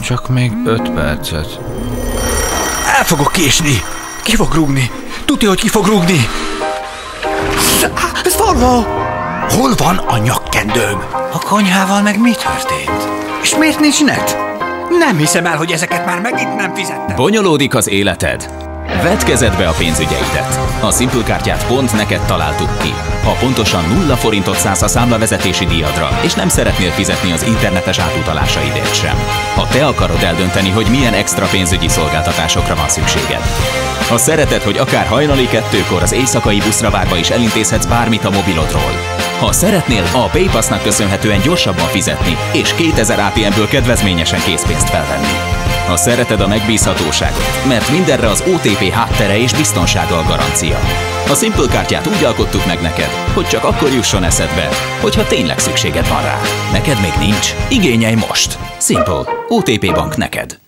Csak még 5 percet. El fogok késni! Ki fog rúgni? Tudja, hogy ki fog rúgni? Szarva! Hol van a nyakkendőm? A konyhával meg mi történt? És miért nincs net? Nem hiszem el, hogy ezeket már megint nem fizettem. Bonyolódik az életed? Vedd kezedbe a pénzügyeidet. A Simple kártyát pont neked találtuk ki. Ha pontosan 0 forintot szánsz a számlavezetési díjadra, és nem szeretnél fizetni az internetes átutalásaidért sem. Ha te akarod eldönteni, hogy milyen extra pénzügyi szolgáltatásokra van szükséged. Ha szereted, hogy akár hajnali 2-kor az éjszakai buszra várva is elintézhetsz bármit a mobilodról. Ha szeretnél a PayPass-nak köszönhetően gyorsabban fizetni, és 2000 ATM-ből kedvezményesen készpénzt felvenni. Ha szereted a megbízhatóságot, mert mindenre az OTP háttere és biztonsága a garancia. A Simple kártyát úgy alkottuk meg neked, hogy csak akkor jusson eszedbe, hogyha tényleg szükséged van rá. Neked még nincs? Igényelj most! Simple. OTP Bank neked.